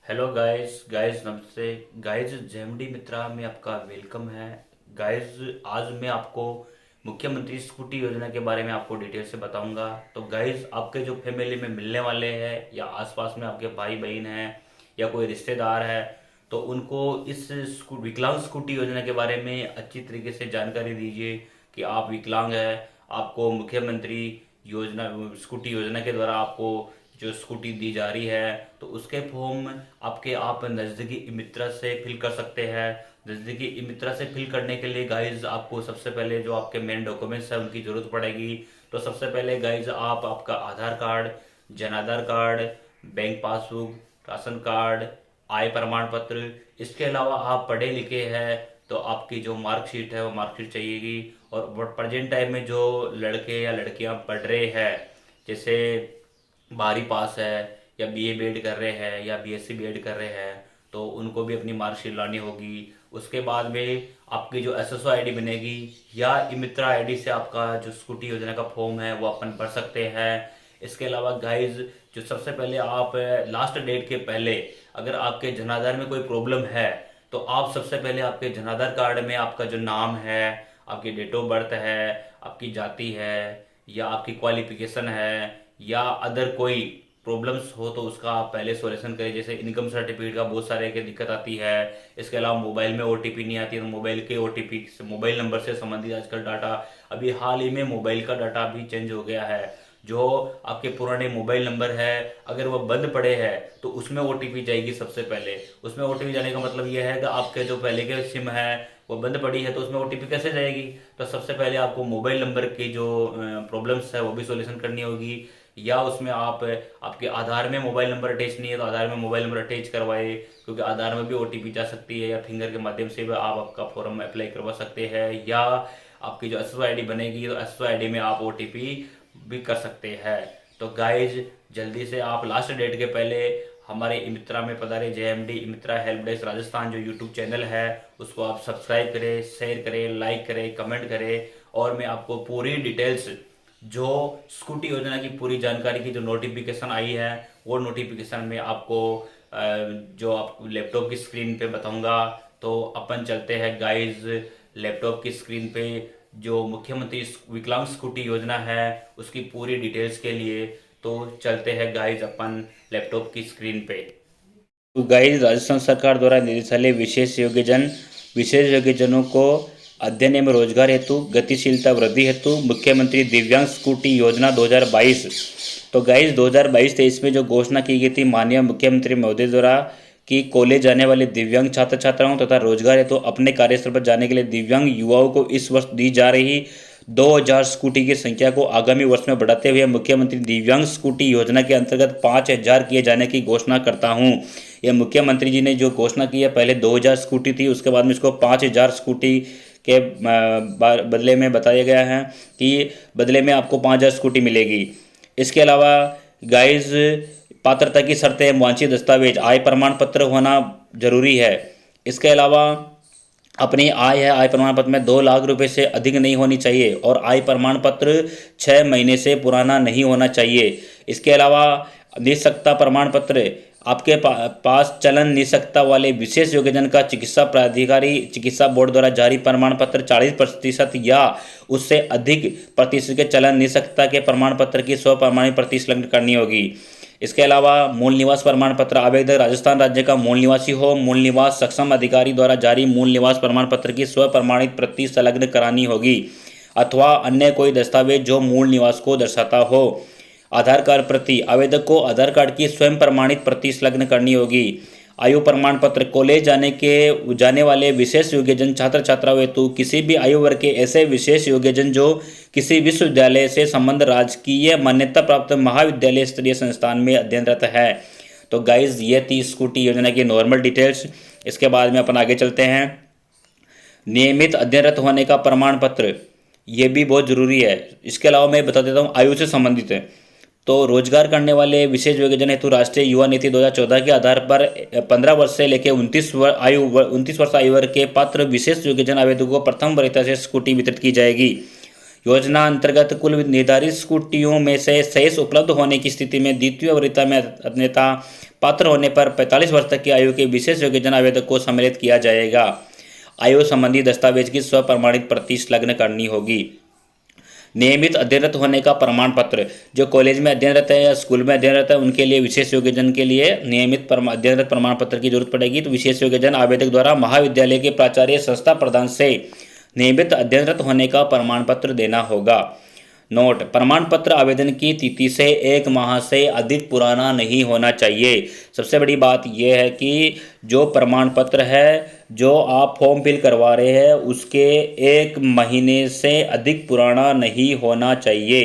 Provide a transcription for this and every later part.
Hello guys guys नमस्ते guys. JMD मित्रा में आपका वेलकम है। गाइस आज मैं आपको मुख्यमंत्री स्कूटी योजना के बारे में आपको डिटेल से बताऊंगा। तो गाइस आपके जो फैमिली में मिलने वाले हैं या आसपास में आपके भाई बहन हैं या कोई रिश्तेदार है, तो उनको इस विकलांग स्कूटी योजना के बारे में अच्छी तरीके से जानकारी दीजिए कि आप विकलांग हैं। आपको मुख्यमंत्री योजना स्कूटी योजना के द्वारा आपको जो स्कूटी दी जा रही है, तो उसके फॉर्म आप नज़दीकी ई मित्रा से फिल कर सकते हैं। नज़दीकी ई मित्रा से फिल करने के लिए गाइज आपको सबसे पहले जो आपके मेन डॉक्यूमेंट्स है उनकी ज़रूरत पड़ेगी। तो सबसे पहले गाइज आप आपका Aadhaar card, Jan Aadhaar card, bank passbook, ration card, आय प्रमाण पत्र, इसके अलावा आप पढ़े लिखे हैं तो आपकी जो मार्कशीट है वो मार्कशीट चाहिएगी। और प्रेजेंट टाइम में जो लड़के या लड़कियां पढ़ रहे हैं, जैसे 12वीं पास है या बीए बीएड कर रहे हैं या बीएससी बीएड कर रहे हैं, तो उनको भी अपनी मार्कशीट लानी होगी। उसके बाद में आपकी जो एसएसओ आईडी बनेगी या ई मित्रा आईडी से आपका जो स्कूटी योजना का फॉर्म है वो अपन भर सकते हैं। इसके अलावा गाइज जो सबसे पहले आप लास्ट डेट के पहले अगर आपके जनाधार में कोई प्रॉब्लम है, तो आप सबसे पहले आपके जनाधार कार्ड में आपका जो नाम है, आपकी डेट ऑफ बर्थ है, आपकी जाति है या आपकी क्वालिफिकेशन है या अदर कोई प्रॉब्लम्स हो तो उसका आप पहले सॉल्यूशन करें। जैसे इनकम सर्टिफिकेट का बहुत सारे की दिक्कत आती है। इसके अलावा मोबाइल में ओटीपी नहीं आती है, तो मोबाइल के ओटीपी मोबाइल नंबर से संबंधित आजकल डाटा, अभी हाल ही में मोबाइल का डाटा भी चेंज हो गया है। जो आपके पुराने मोबाइल नंबर है अगर वो बंद पड़े हैं तो उसमें ओटीपी जाएगी। सबसे पहले उसमें ओटीपी जाने का मतलब यह है कि आपके जो पहले के सिम है वो बंद पड़ी है, तो उसमें ओटीपी कैसे जाएगी। तो सबसे पहले आपको मोबाइल नंबर की जो प्रॉब्लम्स है वो भी सॉल्यूशन करनी होगी। या उसमें आप आपके आधार में मोबाइल नंबर अटैच नहीं है तो आधार में मोबाइल नंबर अटैच करवाए, क्योंकि आधार में भी ओटीपी जा सकती है। या फिंगर के माध्यम से भी आप आपका फॉर्म अप्लाई करवा सकते हैं। या आपकी जो एसएसओ आईडी बनेगी तो एसएसओ आईडी में आप ओटीपी भी कर सकते हैं। तो गाइज जल्दी से आप लास्ट डेट के पहले हमारे ई मित्रा में पधारे। जेएमडी ई मित्रा हेल्प डेस्क राजस्थान जो यूट्यूब चैनल है उसको आप सब्सक्राइब करें, शेयर करें, लाइक करें, कमेंट करें। और मैं आपको पूरी डिटेल्स जो स्कूटी योजना की पूरी जानकारी की जो नोटिफिकेशन आई है वो नोटिफिकेशन में आपको जो आप लैपटॉप की स्क्रीन पे बताऊंगा। तो अपन चलते हैं गाइज लैपटॉप की स्क्रीन पे जो मुख्यमंत्री विकलांग स्कूटी योजना है उसकी पूरी डिटेल्स के लिए। तो चलते हैं गाइज अपन लैपटॉप की स्क्रीन पे। तो गाइज राजस्थान सरकार द्वारा निर्देशालय विशेष योग्यजनों को अध्ययन एवं रोजगार हेतु गतिशीलता वृद्धि हेतु मुख्यमंत्री दिव्यांग स्कूटी योजना 2022। तो गाइज 2022-23 में जो घोषणा की गई थी माननीय मुख्यमंत्री महोदय द्वारा कि कॉलेज जाने वाले दिव्यांग छात्र छात्राओं तथा रोजगार हेतु अपने कार्यस्थल पर जाने के लिए दिव्यांग युवाओं को इस वर्ष दी जा रही 2000 स्कूटी की संख्या को आगामी वर्ष में बढ़ाते हुए मुख्यमंत्री दिव्यांग स्कूटी योजना के अंतर्गत 5000 किए जाने की घोषणा करता हूं। यह मुख्यमंत्री जी ने जो घोषणा की है, पहले 2000 स्कूटी थी, उसके बाद में इसको 5000 स्कूटी के बदले में बताया गया है कि बदले में आपको 5000 स्कूटी मिलेगी। इसके अलावा गाइज पात्रता की शर्तें, वांछित दस्तावेज, आय प्रमाण पत्र होना जरूरी है। इसके अलावा अपनी आय है, आय प्रमाण पत्र में 2 लाख रुपए से अधिक नहीं होनी चाहिए और आय प्रमाण पत्र 6 महीने से पुराना नहीं होना चाहिए। इसके अलावा निःशक्तता प्रमाण पत्र, आपके पास चलन निःशक्तता वाले विशेष योग्यजन का चिकित्सा प्राधिकारी चिकित्सा बोर्ड द्वारा जारी प्रमाण पत्र 40% या उससे अधिक प्रतिशत के चलन निःशक्तता के प्रमाण पत्र की स्व प्रमाणित प्रति संलग्न करनी होगी। इसके अलावा मूल निवास प्रमाण पत्र, आवेदक राजस्थान राज्य का मूल निवासी हो, मूल निवास सक्षम अधिकारी द्वारा जारी मूल निवास प्रमाण पत्र की स्व प्रमाणित प्रति संलग्न करानी होगी अथवा अन्य कोई दस्तावेज जो मूल निवास को दर्शाता हो। आधार कार्ड प्रति, आवेदक को आधार कार्ड की स्वयं प्रमाणित प्रति संलग्न करनी होगी। आयु प्रमाण पत्र, कॉलेज जाने वाले विशेष योग्यजन छात्र छात्राओं हेतु किसी भी आयु वर्ग के ऐसे विशेष योग्यजन जो किसी विश्वविद्यालय से संबंध राजकीय मान्यता प्राप्त महाविद्यालय स्तरीय संस्थान में अध्ययनरत है। तो गाइज ये थी स्कूटी योजना की नॉर्मल डिटेल्स। इसके बाद में अपन आगे चलते हैं। नियमित अध्ययनरत होने का प्रमाण पत्र, ये भी बहुत जरूरी है। इसके अलावा मैं बता देता हूँ आयु से संबंधित है। तो रोजगार करने वाले विशेष योग्यजन हेतु राष्ट्रीय युवा नीति 2014 के आधार पर 15 वर्ष से लेकर 29 वर्ष आयु वर्ग के पात्र विशेष योग्यजन आवेदकों को प्रथम वरीयता से स्कूटी वितरित की जाएगी। योजना अंतर्गत कुल निर्धारित स्कूटियों में से शेष उपलब्ध होने की स्थिति में द्वितीय वरीयता में अन्यथा पात्र होने पर 45 वर्ष तक की आयु के विशेष योग्यजन आवेदक को सम्मिलित किया जाएगा। आयु संबंधी दस्तावेज की स्वप्रमाणित प्रति संलग्न करनी होगी। नियमित अध्ययनरत होने का प्रमाण पत्र, जो कॉलेज में अध्ययनरत है या स्कूल में अध्ययनरत है उनके लिए विशेष योग्यजन के लिए नियमित अध्ययनरत प्रमाण पत्र की जरूरत पड़ेगी। तो विशेष योग्यजन आवेदक द्वारा महाविद्यालय के प्राचार्य संस्था प्रधान से नियमित अध्ययनरत होने का प्रमाण पत्र देना होगा। नोट: प्रमाण पत्र आवेदन की तिथि से 1 माह से अधिक पुराना नहीं होना चाहिए। सबसे बड़ी बात यह है कि जो प्रमाण पत्र है, जो आप फॉर्म फिल करवा रहे हैं, उसके 1 महीने से अधिक पुराना नहीं होना चाहिए।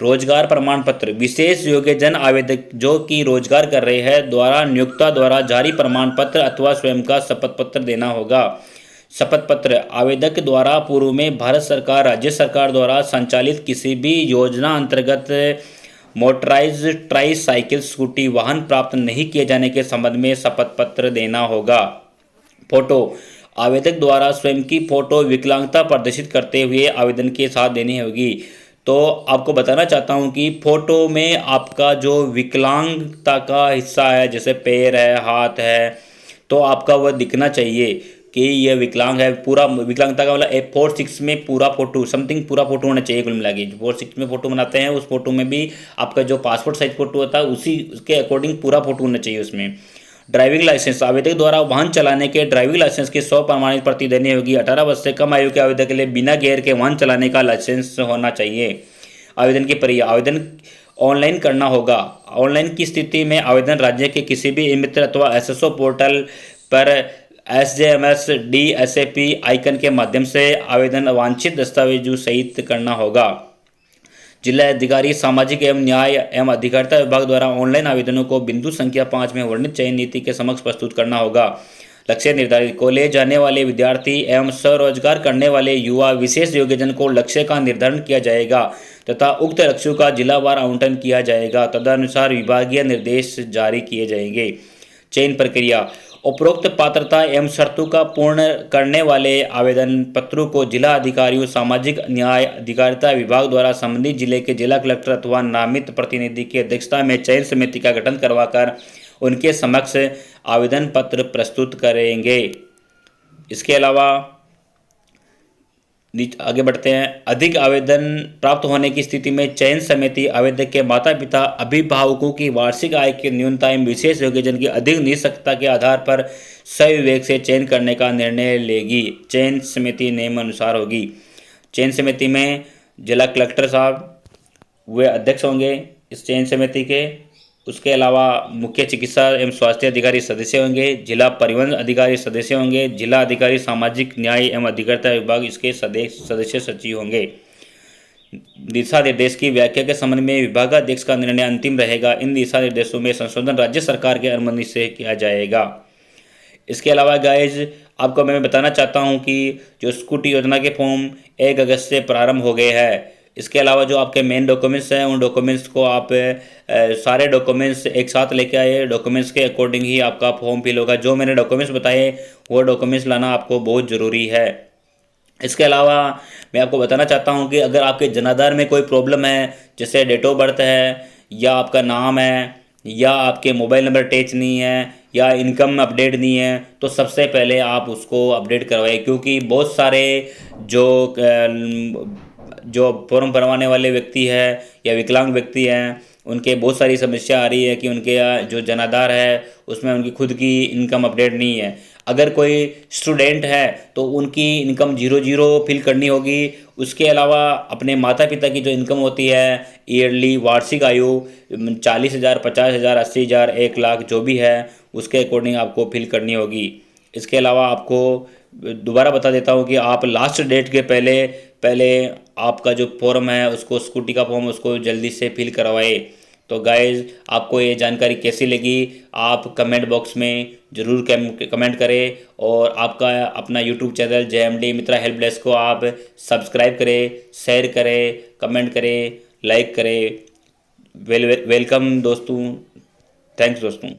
रोजगार प्रमाण पत्र: विशेष योग्यजन आवेदक जो कि रोजगार कर रहे हैं द्वारा नियोक्ता द्वारा जारी प्रमाण पत्र अथवा स्वयं का शपथ पत्र देना होगा। शपथ पत्र: आवेदक द्वारा पूर्व में भारत सरकार, राज्य सरकार द्वारा संचालित किसी भी योजना अंतर्गत मोटराइज्ड ट्राईसाइकिल स्कूटी वाहन प्राप्त नहीं किए जाने के संबंध में शपथ पत्र देना होगा। फोटो: आवेदक द्वारा स्वयं की फोटो विकलांगता प्रदर्शित करते हुए आवेदन के साथ देनी होगी। तो आपको बताना चाहता हूं कि फोटो में आपका जो विकलांगता का हिस्सा है, जैसे पैर है, हाथ है, तो आपका वह दिखना चाहिए कि यह विकलांग है। पूरा विकलांगता का मतलब A46 में पूरा फोटो समथिंग पूरा फोटो होना चाहिए। कुल मिला के 46 में फोटो बनाते हैं, उस फोटो में भी आपका जो पासपोर्ट साइज फोटो होता है उसी उसके अकॉर्डिंग पूरा फोटो होना चाहिए उसमें। ड्राइविंग लाइसेंस: आवेदक द्वारा वाहन चलाने के ड्राइविंग लाइसेंस की स्वप्रमाणित प्रति देनी होगी। 18 वर्ष से कम आयु के आवेदक के लिए बिना गियर के वाहन चलाने का लाइसेंस होना चाहिए। आवेदन की प्रक्रिया: आवेदन ऑनलाइन करना होगा। ऑनलाइन की स्थिति में आवेदन राज्य के किसी भी ई-मित्र अथवा SSO पोर्टल पर SJMS DSAP आइकन के माध्यम से आवेदन वांछित दस्तावेजों सहित करना होगा। जिला अधिकारी सामाजिक एवं न्याय एवं अधिकारिता विभाग द्वारा ऑनलाइन आवेदनों को बिंदु संख्या 5 में वर्णित चयन नीति के समक्ष प्रस्तुत करना होगा। लक्ष्य निर्धारित: कॉलेज जाने वाले विद्यार्थी एवं स्वरोजगार करने वाले युवा विशेष योग्यजन को लक्ष्य का निर्धारण किया जाएगा तथा उक्त लक्ष्यों का जिलावार आवंटन किया जाएगा। तदनुसार विभागीय निर्देश जारी किए जाएंगे। चयन प्रक्रिया: उपरोक्त पात्रता एवं शर्तों का पूर्ण करने वाले आवेदन पत्रों को जिला अधिकारियों सामाजिक न्याय अधिकारिता विभाग द्वारा संबंधित जिले के जिला कलेक्टर अथवा नामित प्रतिनिधि की अध्यक्षता में चयन समिति का गठन करवाकर उनके समक्ष आवेदन पत्र प्रस्तुत करेंगे। इसके अलावा आगे बढ़ते हैं। अधिक आवेदन प्राप्त होने की स्थिति में चयन समिति आवेदक के माता पिता अभिभावकों की वार्षिक आय के न्यूनतम विशेष योग्यजन की अधिक निष्पक्षता के आधार पर सविवेक से चयन करने का निर्णय लेगी। चयन समिति नियमानुसार होगी। चयन समिति में जिला कलेक्टर साहब वे अध्यक्ष होंगे इस चयन समिति के। उसके अलावा मुख्य चिकित्सा एवं स्वास्थ्य अधिकारी सदस्य होंगे, जिला परिवहन अधिकारी सदस्य होंगे, जिला अधिकारी सामाजिक न्याय एवं अधिकारिता विभाग इसके सदस्य सचिव होंगे। दिशा निर्देश की व्याख्या के संबंध में विभागाध्यक्ष का निर्णय अंतिम रहेगा। इन दिशा निर्देशों में संशोधन राज्य सरकार के अनुमति से किया जाएगा। इसके अलावा गाइज आपको मैं बताना चाहता हूँ कि जो स्कूटी योजना के फॉर्म 1 अगस्त से प्रारंभ हो गए हैं। इसके अलावा जो आपके मेन डॉक्यूमेंट्स हैं उन डॉक्यूमेंट्स को आप सारे डॉक्यूमेंट्स एक साथ लेके आए। डॉक्यूमेंट्स के अकॉर्डिंग ही आपका फॉर्म फिल होगा। जो मैंने डॉक्यूमेंट्स बताए वो डॉक्यूमेंट्स लाना आपको बहुत ज़रूरी है। इसके अलावा मैं आपको बताना चाहता हूं कि अगर आपके जनाधार में कोई प्रॉब्लम है, जैसे डेट ऑफ बर्थ है या आपका नाम है या आपके मोबाइल नंबर अटैच नहीं है या इनकम अपडेट नहीं है, तो सबसे पहले आप उसको अपडेट करवाइए। क्योंकि बहुत सारे जो फॉर्म भरवाने वाले व्यक्ति है या विकलांग व्यक्ति हैं उनके बहुत सारी समस्या आ रही है कि उनके जो जनाधार है उसमें उनकी खुद की इनकम अपडेट नहीं है। अगर कोई स्टूडेंट है तो उनकी इनकम 00 फिल करनी होगी। उसके अलावा अपने माता पिता की जो इनकम होती है ईयरली वार्षिक आयु 40,000, 50,000, 80,000, 1 लाख जो भी है उसके अकॉर्डिंग आपको फिल करनी होगी। इसके अलावा आपको दोबारा बता देता हूँ कि आप लास्ट डेट के पहले आपका जो फॉर्म है उसको स्कूटी का फॉर्म उसको जल्दी से फिल करवाए। तो गाइज़ आपको ये जानकारी कैसी लगी आप कमेंट बॉक्स में ज़रूर कमेंट करें और आपका अपना यूट्यूब चैनल JMD मित्रा हेल्प डेस्क को आप सब्सक्राइब करें, शेयर करें, कमेंट करें, लाइक करें। वेलकम दोस्तों, थैंक्स दोस्तों।